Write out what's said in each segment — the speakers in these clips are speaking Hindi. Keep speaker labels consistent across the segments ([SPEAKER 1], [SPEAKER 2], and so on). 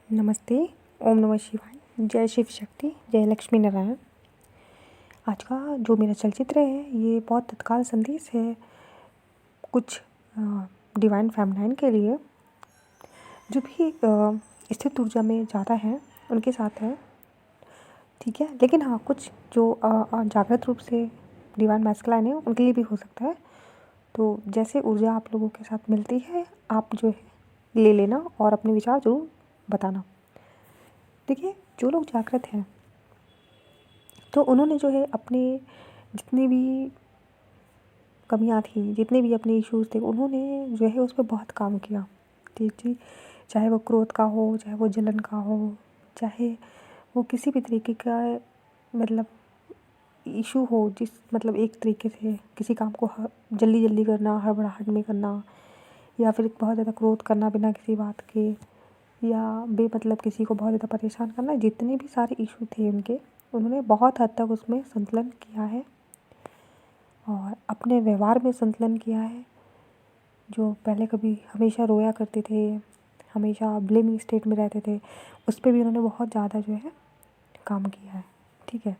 [SPEAKER 1] नमस्ते। ओम नमः शिवाय। जय शिव शक्ति, जय लक्ष्मी नारायण। आज का जो मेरा चलचित्र है ये बहुत तत्काल संदेश है कुछ डिवाइन फेमिनाइन के लिए जो भी स्थित ऊर्जा में ज़्यादा है उनके साथ है, ठीक है। लेकिन हाँ, कुछ जो जागृत रूप से डिवाइन मैस्कुलाइन है उनके लिए भी हो सकता है। तो जैसे ऊर्जा आप लोगों के साथ मिलती है आप जो है ले लेना और अपने विचार ज़रूर बताना। देखिए, जो लोग जागृत हैं तो उन्होंने जो है अपने जितनी भी कमियां थी, जितने भी अपने इश्यूज़ थे, उन्होंने जो है उस पर बहुत काम किया। ठीक जी, चाहे वो क्रोध का हो, चाहे वो जलन का हो, चाहे वो किसी भी तरीके का मतलब इशू हो, जिस मतलब एक तरीके से किसी काम को जल्दी जल्दी करना, हड़बड़ाहट में करना, या फिर बहुत ज़्यादा क्रोध करना बिना किसी बात के, या बेमतलब किसी को बहुत ज़्यादा परेशान करना, जितने भी सारे इशू थे उनके, उन्होंने बहुत हद तक उसमें संतुलन किया है और अपने व्यवहार में संतुलन किया है। जो पहले कभी हमेशा रोया करते थे, हमेशा ब्लेमिंग स्टेट में रहते थे, उस पर भी उन्होंने बहुत ज़्यादा जो है काम किया है, ठीक है।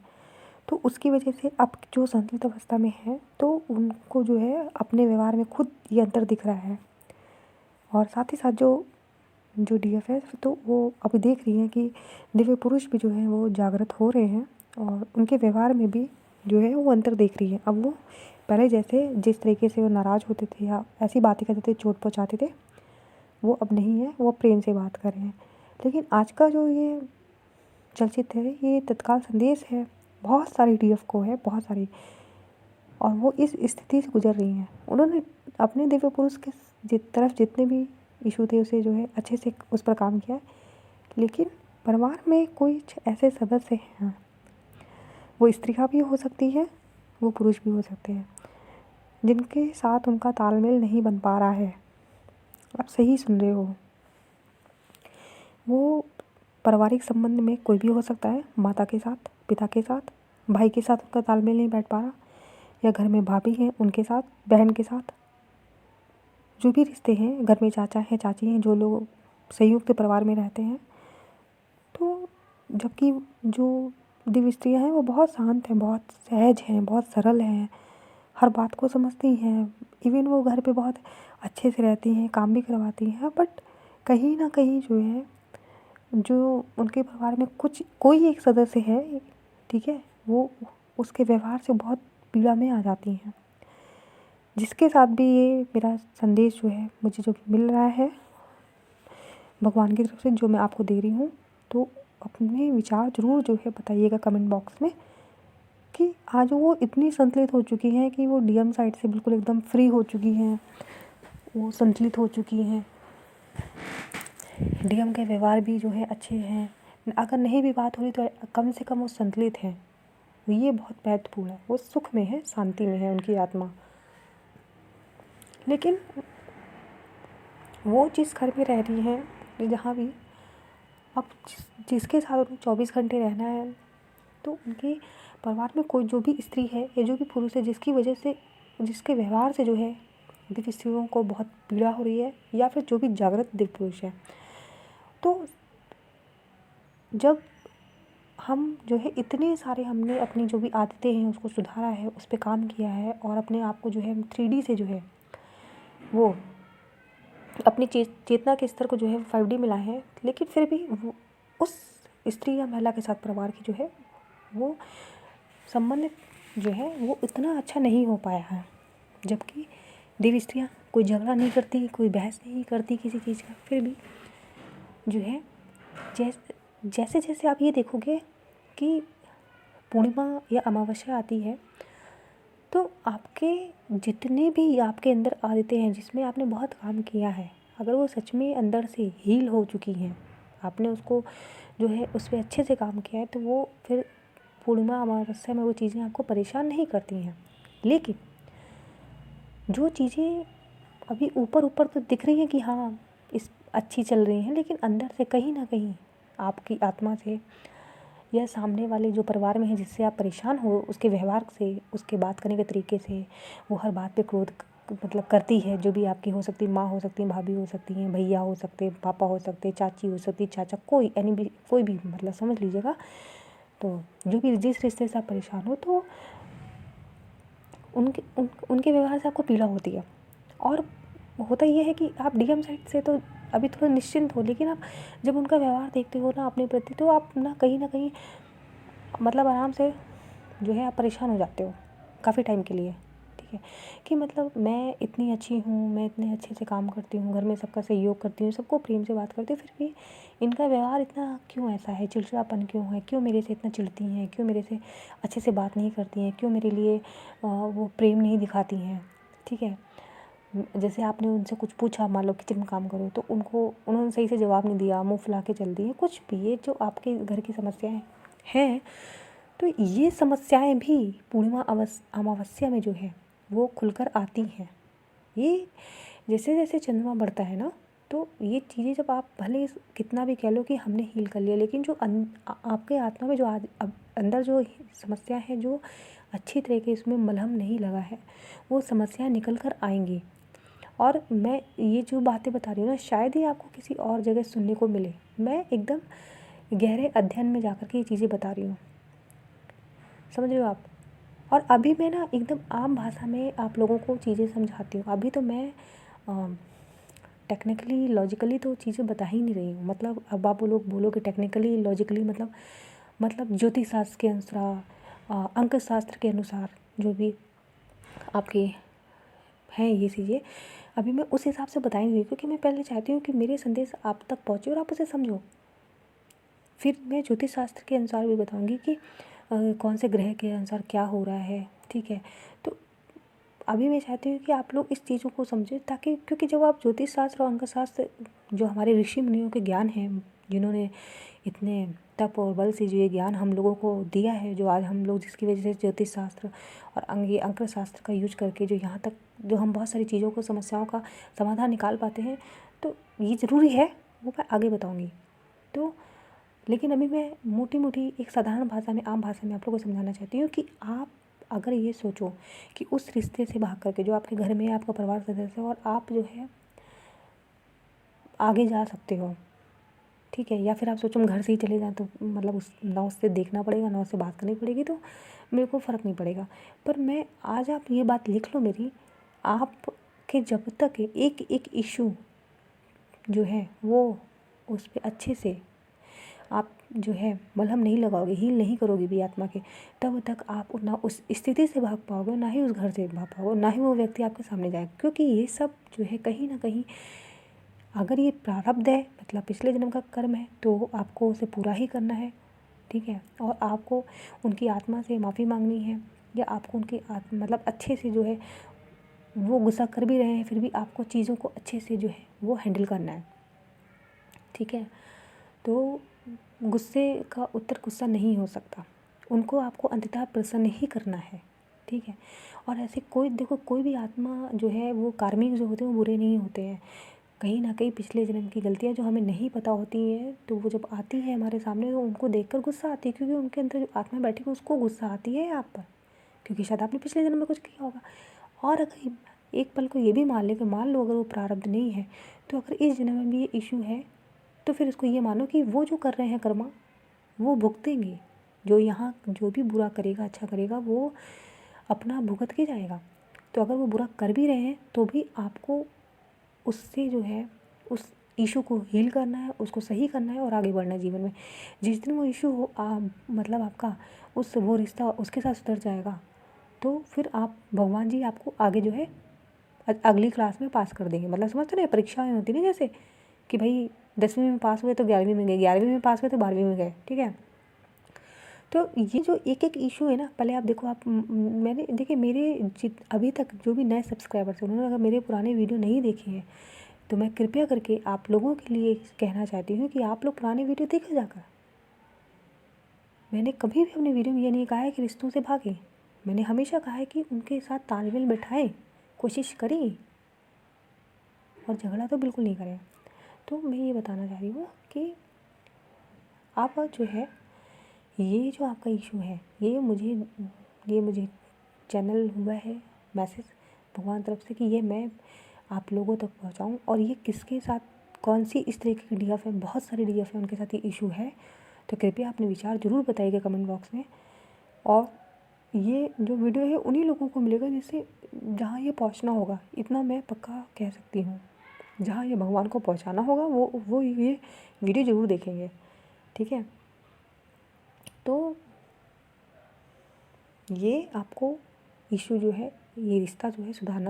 [SPEAKER 1] तो उसकी वजह से अब जो संतुलित अवस्था में है तो उनको जो है अपने व्यवहार में खुद ये अंतर दिख रहा है। और साथ ही साथ जो जो डीएफ है तो वो अभी देख रही हैं कि दिव्य पुरुष भी जो है वो जागृत हो रहे हैं और उनके व्यवहार में भी जो है वो अंतर देख रही है। अब वो पहले जैसे जिस तरीके से वो नाराज़ होते थे या ऐसी बातें करते थे, चोट पहुँचाते थे, वो अब नहीं है, वो प्रेम से बात कर रहे हैं। लेकिन आज का जो ये चलचित्र है ये तत्काल संदेश है, बहुत सारी डीएफ को है, बहुत सारी, और वो इस स्थिति से गुजर रही हैं। उन्होंने अपने दिव्य पुरुष के तरफ जितने भी इशू थे उसे जो है अच्छे से उस पर काम किया है। लेकिन परिवार में कुछ ऐसे सदस्य हैं, वो स्त्रियाँ भी हो सकती है, वो पुरुष भी हो सकते हैं, जिनके साथ उनका तालमेल नहीं बन पा रहा है। आप सही सुन रहे हो। वो पारिवारिक संबंध में कोई भी हो सकता है, माता के साथ, पिता के साथ, भाई के साथ उनका तालमेल नहीं बैठ पा रहा, या घर में भाभी हैं उनके साथ, बहन के साथ, जो भी रिश्ते हैं, घर में चाचा हैं, चाची हैं, जो लोग संयुक्त परिवार में रहते हैं। तो जबकि जो दिव्य स्त्रियाँ हैं वो बहुत शांत हैं, बहुत सहज हैं, बहुत सरल हैं, हर बात को समझती हैं। इवन वो घर पे बहुत अच्छे से रहती हैं, काम भी करवाती हैं, बट कहीं ना कहीं जो है जो उनके परिवार में कुछ कोई एक सदस्य है, ठीक है, वो उसके व्यवहार से बहुत पीड़ा में आ जाती हैं। जिसके साथ भी ये मेरा संदेश जो है मुझे जो मिल रहा है भगवान की तरफ से, जो मैं आपको दे रही हूँ, तो अपने विचार ज़रूर जो है बताइएगा कमेंट बॉक्स में कि आज वो इतनी संतुलित हो चुकी हैं कि वो डीएम साइड से बिल्कुल एकदम फ्री हो चुकी हैं, वो संतुलित हो चुकी हैं। डीएम के व्यवहार भी जो है अच्छे हैं, अगर नहीं भी बात हो रही तो कम से कम वो संतुलित हैं। ये बहुत महत्वपूर्ण है, वो सुख में है, शांति में है उनकी आत्मा। लेकिन वो जिस घर में रह रही हैं, जहाँ भी, अब जिसके साथ उन्हें 24 घंटे रहना है, तो उनके परिवार में कोई जो भी स्त्री है या जो भी पुरुष है जिसकी वजह से, जिसके व्यवहार से जो है दिव्य स्त्रियों को बहुत पीड़ा हो रही है, या फिर जो भी जागृत दिव्य पुरुष है, तो जब हम जो है इतने सारे हमने अपनी जो भी आदतें हैं उसको सुधारा है, उस पर काम किया है, और अपने आप को जो है 3D से जो है वो अपनी चेतना के स्तर को जो है 5D मिला है, लेकिन फिर भी वो उस स्त्री या महिला के साथ परिवार की जो है वो संबंध जो है वो इतना अच्छा नहीं हो पाया है। जबकि देवी स्त्रियाँ कोई झगड़ा नहीं करती, कोई बहस नहीं करती किसी चीज़ का, फिर भी जो है जैसे जैसे आप ये देखोगे कि पूर्णिमा या अमावस्या आती है तो आपके जितने भी आपके अंदर आदतें हैं जिसमें आपने बहुत काम किया है, अगर वो सच में अंदर से हील हो चुकी हैं, आपने उसको जो है उस पर अच्छे से काम किया है, तो वो फिर पूर्णिमा अमावस्या में वो चीज़ें आपको परेशान नहीं करती हैं। लेकिन जो चीज़ें अभी ऊपर ऊपर तो दिख रही हैं कि हाँ इस अच्छी चल रही हैं, लेकिन अंदर से कहीं ना कहीं आपकी आत्मा से या सामने वाले जो परिवार में है जिससे आप परेशान हो, उसके व्यवहार से, उसके बात करने के तरीके से, वो हर बात पे क्रोध मतलब करती है, जो भी आपकी हो सकती है, माँ हो सकती है, भाभी हो सकती हैं, भैया हो सकते हैं, पापा हो सकते हैं, चाची हो सकती है, चाचा, कोई यानी भी कोई भी मतलब समझ लीजिएगा। तो जो भी जिस रिश्ते से आप परेशान हो, तो उनके व्यवहार से आपको पीड़ा होती है। और होता ये है कि आप डीएम साइड से तो अभी थोड़ा निश्चिंत हो, लेकिन आप जब उनका व्यवहार देखते हो ना अपने प्रति, तो आप ना कहीं मतलब आराम से जो है आप परेशान हो जाते हो काफ़ी टाइम के लिए। ठीक है, कि मतलब मैं इतनी अच्छी हूँ, मैं इतने अच्छे से काम करती हूँ, घर में सबका सहयोग करती हूँ, सबको प्रेम से बात करती हूँ, फिर भी इनका व्यवहार इतना क्यों ऐसा है, चिड़चिड़ापन क्यों है, क्यों मेरे से इतना चिढ़ती हैं, क्यों मेरे से अच्छे से बात नहीं करती हैं, क्यों मेरे लिए वो प्रेम नहीं दिखाती हैं। ठीक है, जैसे आपने उनसे कुछ पूछा, मान लो किचन में काम करो, तो उन्होंने सही से जवाब नहीं दिया, मुँह फुला के चल दिए, कुछ भी, ये जो आपके घर की समस्याएं हैं, तो ये समस्याएं भी पूर्णिमा अमावस्या में जो है वो खुलकर आती हैं। ये जैसे जैसे चंद्रमा बढ़ता है ना, तो ये चीज़ें जब आप भले कितना भी कह लो कि हमने हील कर लिया, लेकिन जो आपके आत्मा में जो आज अब अंदर जो समस्या है, जो अच्छी तरह के इसमें मलहम नहीं लगा है, वो समस्याएं निकल कर आएंगी। और मैं ये जो बातें बता रही हूँ ना, शायद ही आपको किसी और जगह सुनने को मिले। मैं एकदम गहरे अध्ययन में जाकर के ये चीज़ें बता रही हूँ, समझ रहे हो आप। और अभी मैं ना एकदम आम भाषा में आप लोगों को चीज़ें समझाती हूँ। अभी तो मैं टेक्निकली लॉजिकली तो चीज़ें बता ही नहीं रही हूँ। मतलब अब आप लोग बोलोगे टेक्निकली लॉजिकली मतलब ज्योतिष शास्त्र के अनुसार, अंक शास्त्र के अनुसार जो भी आपके हैं ये चीज़ें, अभी मैं उस हिसाब से बता ही नहीं रही, क्योंकि मैं पहले चाहती हूँ कि मेरे संदेश आप तक पहुँचे और आप उसे समझो। फिर मैं ज्योतिष शास्त्र के अनुसार भी बताऊँगी कि कौन से ग्रह के अनुसार क्या हो रहा है। ठीक है, तो अभी मैं चाहती हूँ कि आप लोग इस चीज़ों को समझें, ताकि क्योंकि जब आप ज्योतिष शास्त्र और अंक शास्त्र, जो हमारे ऋषि मुनियों के ज्ञान हैं, जिन्होंने इतने तप और बल से जो ये ज्ञान हम लोगों को दिया है, जो आज हम लोग जिसकी वजह से ज्योतिष शास्त्र और अंक शास्त्र का यूज करके जो यहाँ तक जो हम बहुत सारी चीज़ों को, समस्याओं का समाधान निकाल पाते हैं, तो ये ज़रूरी है, वो मैं आगे बताऊँगी। तो लेकिन अभी मैं मोटी मोटी एक साधारण भाषा में, आम भाषा में आप लोगों को समझाना चाहती हूँ कि आप अगर ये सोचो कि उस रिश्ते से भाग करके जो आपके घर में आपका परिवार सदस्य है, और आप जो है आगे जा सकते हो, ठीक है, या फिर आप सोचो हम घर से ही चले जाएँ, तो मतलब ना उससे देखना पड़ेगा, ना उससे बात करनी पड़ेगी, तो मेरे को फ़र्क नहीं पड़ेगा। पर मैं आज आप ये बात लिख लो मेरी, आपके जब तक एक एक इशू जो है वो उस पर अच्छे से आप जो है मलहम नहीं लगाओगे, हील नहीं करोगे भी आत्मा के, तब तक आप ना उस स्थिति से भाग पाओगे, ना ही उस घर से भाग पाओगे, ना ही वो व्यक्ति आपके सामने जाएगा। क्योंकि ये सब जो है कहीं ना कहीं, अगर ये प्रारब्ध है, मतलब पिछले जन्म का कर्म है, तो आपको उसे पूरा ही करना है। ठीक है, और आपको उनकी आत्मा से माफ़ी मांगनी है, या आपको उनकी मतलब अच्छे से जो है, वो गुस्सा कर भी रहे हैं फिर भी आपको चीज़ों को अच्छे से जो है वो हैंडल करना है। ठीक है, तो गुस्से का उत्तर गुस्सा नहीं हो सकता, उनको आपको अंततः प्रसन्न ही करना है। ठीक है, और ऐसे कोई देखो, कोई भी आत्मा जो है वो कार्मिक जो होते हैं वो बुरे नहीं होते हैं। कहीं ना कहीं पिछले जन्म की गलतियाँ जो हमें नहीं पता होती हैं, तो वो जब आती है हमारे सामने, तो उनको देखकर गुस्सा आती है, क्योंकि उनके अंदर जो आत्मा बैठी है उसको गुस्सा आती है आप पर, क्योंकि शायद आपने पिछले जन्म में कुछ किया होगा। और अगर एक पल को ये भी मान ले कि मान लो अगर वो प्रारब्ध नहीं है, तो अगर इस जन्म में भी ये इशू है, तो फिर इसको ये मानो कि वो जो कर रहे हैं कर्मा, वो भुगतेंगे। जो यहाँ जो भी बुरा करेगा अच्छा करेगा, वो अपना भुगत के जाएगा। तो अगर वो बुरा कर भी रहे हैं, तो भी आपको उससे जो है उस इशू को हील करना है, उसको सही करना है और आगे बढ़ना है जीवन में। जिस दिन वो इशू हो मतलब आपका वो रिश्ता उसके साथ सुधर जाएगा, तो फिर आप भगवान जी आपको आगे जो है अगली क्लास में पास कर देंगे। मतलब समझते ना, परीक्षाएं होती ना, जैसे कि भाई 10वीं में पास हुए तो 11वीं में गए, 11वीं में पास हुए तो 12वीं में गए। ठीक है, तो ये जो एक एक इशू है ना, पहले आप देखो, आप मैंने देखिए मेरे अभी तक जो भी नए सब्सक्राइबर्स हैं, उन्होंने अगर मेरे पुराने वीडियो नहीं देखे हैं, तो मैं कृपया करके आप लोगों के लिए कहना चाहती हूँ कि आप लोग पुराने वीडियो देखो जाकर। मैंने कभी भी अपने वीडियो में ये नहीं कहा है कि रिश्तों से भागें, मैंने हमेशा कहा है कि उनके साथ तालमेल बिठाएं, कोशिश करें, और झगड़ा तो बिल्कुल नहीं करें। तो मैं ये बताना चाह रही हूँ कि आप जो है, ये जो आपका इशू है, ये मुझे चैनल हुआ है मैसेज, भगवान तरफ से कि ये मैं आप लोगों तक पहुँचाऊँ। और ये किसके साथ, कौन सी इस तरीके की डीएफ है, बहुत सारे डीएफ है उनके साथ ये इशू है। तो कृपया अपने विचार ज़रूर बताइएगा कमेंट बॉक्स में। और ये जो वीडियो है उन्हीं लोगों को मिलेगा जिससे जहाँ ये पहुँचना होगा, इतना मैं पक्का कह सकती हूँ। जहाँ ये भगवान को पहुँचाना होगा वो ये वीडियो ज़रूर देखेंगे, ठीक है। तो ये आपको इशू जो है, ये रिश्ता जो है सुधारना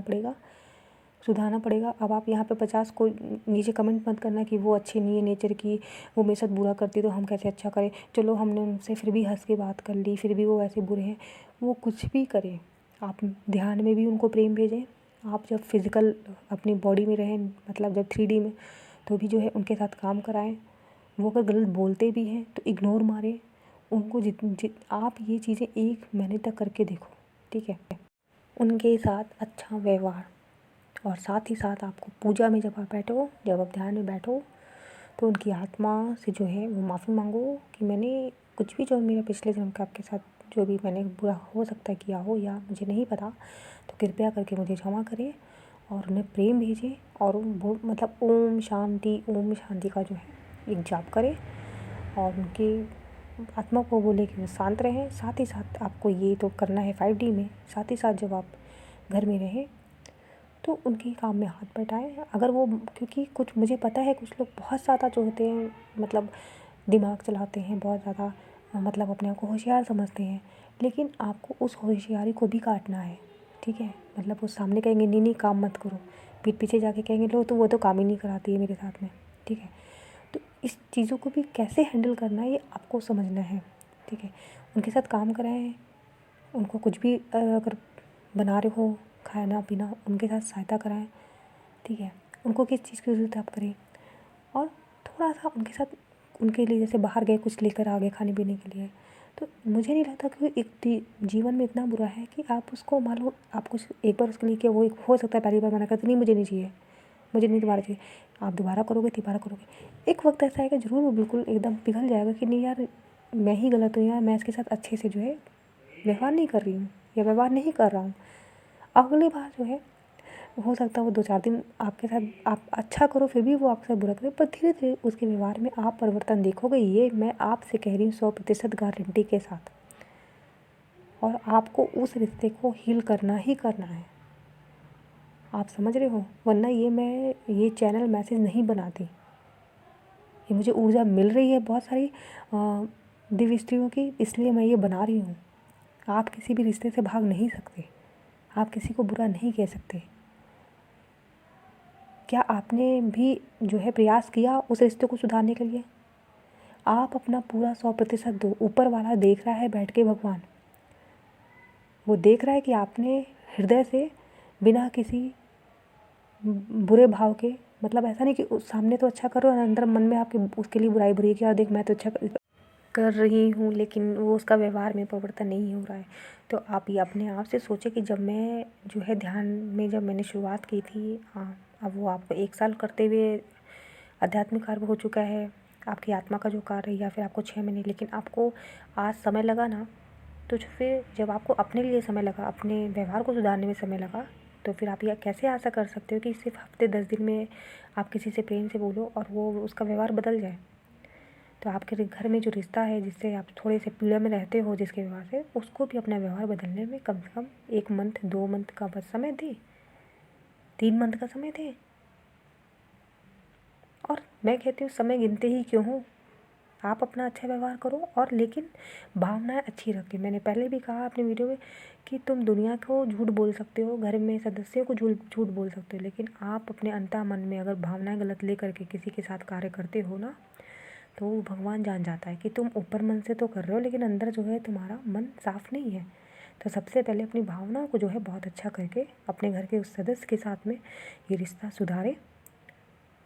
[SPEAKER 1] पड़ेगा। अब आप यहाँ पे 50 को नीचे कमेंट मत करना कि वो अच्छी नहीं है नेचर की, वो मेरे साथ बुरा करती तो हम कैसे अच्छा करें। चलो हमने उनसे फिर भी हंस के बात कर ली, फिर भी वो ऐसे बुरे हैं। वो कुछ भी करें, आप ध्यान में भी उनको प्रेम भेजें। आप जब फिज़िकल अपनी बॉडी में रहें, मतलब जब 3D में, तो भी जो है उनके साथ काम कराएं। वो अगर गलत बोलते भी हैं तो इग्नोर मारें उनको। आप ये चीज़ें 1 महीने तक करके देखो, ठीक है। उनके साथ अच्छा व्यवहार, और साथ ही साथ आपको पूजा में जब आप बैठो, जब आप ध्यान में बैठो, तो उनकी आत्मा से जो है वो माफ़ी मांगो कि मैंने कुछ भी जो मेरे पिछले जन्म का आपके साथ जो भी मैंने बुरा हो सकता है किया हो या मुझे नहीं पता, तो कृपया करके मुझे क्षमा करें। और उन्हें प्रेम भेजें और वो मतलब ओम शांति का जो है एक जाप करें। और उनकी आत्मा को बोले कि वो शांत रहें। साथ ही साथ आपको ये तो करना है 5D में, साथ ही साथ जब आप घर में रहें तो उनके काम में हाथ बटाएं। अगर वो, क्योंकि कुछ मुझे पता है कुछ लोग बहुत ज़्यादा जो होते हैं, मतलब दिमाग चलाते हैं बहुत ज़्यादा, मतलब अपने आप को होशियार समझते हैं, लेकिन आपको उस होशियारी को भी काटना है, ठीक है। मतलब वो सामने कहेंगे नहीं नहीं काम मत करो, पीठ पीछे जाके कहेंगे लो तो वो तो काम ही नहीं कराती है मेरे साथ में, ठीक है। तो इस चीज़ों को भी कैसे हैंडल करना है ये आपको समझना है, ठीक है। उनके साथ काम कराएं, उनको कुछ भी अगर बना रहे हो खाना पीना, उनके साथ सहायता कराएं, ठीक है। उनको किस चीज़ की ज़रूरत है आप करें। और थोड़ा सा उनके साथ, उनके लिए जैसे बाहर गए कुछ लेकर आ गए खाने पीने के लिए, तो मुझे नहीं लगता कि एक जीवन में इतना बुरा है कि आप उसको मान लो आप कुछ एक बार उसके लिए किया, वो हो सकता है पहली बार मना करते नहीं मुझे नहीं चाहिए, मुझे नहीं तुम्हारा चाहिए, आप दोबारा करोगे तिबारा करोगे, एक वक्त ऐसा आएगा ज़रूर वो बिल्कुल एकदम पिघल जाएगा कि नहीं यार मैं ही गलत हूँ यार, मैं इसके साथ अच्छे से जो है व्यवहार नहीं कर रही हूँ या व्यवहार नहीं कर रहा हूँ। अगली बार जो है हो सकता है वो 2-4 दिन आपके साथ आप अच्छा करो फिर भी वो आपके साथ बुरा करे, पर धीरे धीरे उसके व्यवहार में आप परिवर्तन देखोगे। ये मैं आपसे कह रही हूँ 100% गारंटी के साथ। और आपको उस रिश्ते को हील करना ही करना है, आप समझ रहे हो। वरना मैं ये चैनल मैसेज नहीं बनाती, ये मुझे ऊर्जा मिल रही है बहुत सारी दिव्य स्त्रियों की, इसलिए मैं ये बना रही हूँ। आप किसी भी रिश्ते से भाग नहीं सकते, आप किसी को बुरा नहीं कह सकते। क्या आपने भी जो है प्रयास किया उस रिश्ते को सुधारने के लिए? आप अपना पूरा 100% दो। ऊपर वाला देख रहा है बैठ के, भगवान वो देख रहा है कि आपने हृदय से बिना किसी बुरे भाव के, मतलब ऐसा नहीं कि उस सामने तो अच्छा करो और अंदर मन में आपके उसके लिए बुराई भरी है कि यार देख मैं तो अच्छा कर रही हूँ लेकिन वो उसका व्यवहार में परिवर्तन नहीं हो रहा है। तो आप ये अपने आप से सोचें कि जब मैं जो है ध्यान में जब मैंने शुरुआत की थी, अब वो आपको 1 साल करते हुए आध्यात्मिक कार्य हो चुका है, आपकी आत्मा का जो कार्य है, या फिर आपको 6 महीने, लेकिन आपको आज समय लगा ना, तो फिर जब आपको अपने लिए समय लगा, अपने व्यवहार को सुधारने में समय लगा, तो फिर आप यह कैसे आशा कर सकते हो कि सिर्फ हफ्ते 10 दिन में आप किसी से प्रेम से बोलो और वो उसका व्यवहार बदल जाए। तो आपके घर में जो रिश्ता है जिससे आप थोड़े से पीड़ा में रहते हो जिसके व्यवहार से, उसको भी अपना व्यवहार बदलने में कम से कम 1 मंथ 2 मंथ का बस समय दें, 3 मंथ का समय दें। और मैं कहती हूँ समय गिनते ही क्यों हो, आप अपना अच्छा व्यवहार करो और लेकिन भावनाएं अच्छी रखें। मैंने पहले भी कहा अपने वीडियो में कि तुम दुनिया को झूठ बोल सकते हो, घर में सदस्यों को झूठ बोल सकते हो, लेकिन आप अपने अंतः मन में अगर भावनाएं गलत लेकर के किसी के साथ कार्य करते हो ना, तो भगवान जान जाता है कि तुम ऊपर मन से तो कर रहे हो लेकिन अंदर जो है तुम्हारा मन साफ नहीं है। तो सबसे पहले अपनी भावनाओं को जो है बहुत अच्छा करके अपने घर के उस सदस्य के साथ में ये रिश्ता सुधारें,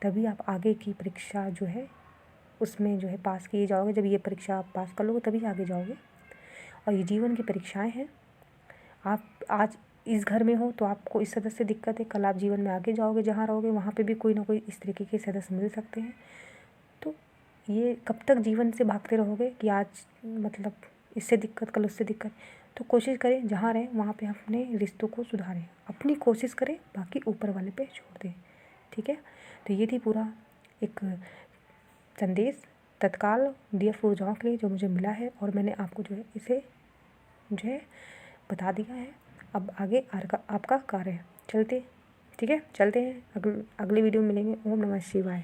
[SPEAKER 1] तभी आप आगे की परीक्षा जो है उसमें जो है पास किए जाओगे। जब ये परीक्षा आप पास कर लोगे तभी आगे जाओगे। और ये जीवन की परीक्षाएं हैं। आप आज इस घर में हो तो आपको इस सदस्य से दिक्कत है, कल आप जीवन में आगे जाओगे, जहाँ रहोगे वहाँ पे भी कोई ना कोई इस तरीके के सदस्य मिल सकते हैं। तो ये कब तक जीवन से भागते रहोगे कि आज मतलब इससे दिक्कत, कल उससे दिक्कत। तो कोशिश करें जहाँ रहें वहाँ पे अपने रिश्तों को सुधारें, अपनी कोशिश करें, बाकी ऊपर वाले पे छोड़ दें। ठीक है, तो ये थी पूरा एक संदेश तत्काल DF ऊर्जाओं के लिए जो मुझे मिला है, और मैंने आपको जो है इसे जो है बता दिया है। अब आगे आपका कार्य है। ठीक है, चलते हैं, अगले वीडियो में मिलेंगे। ओम नमः शिवाय।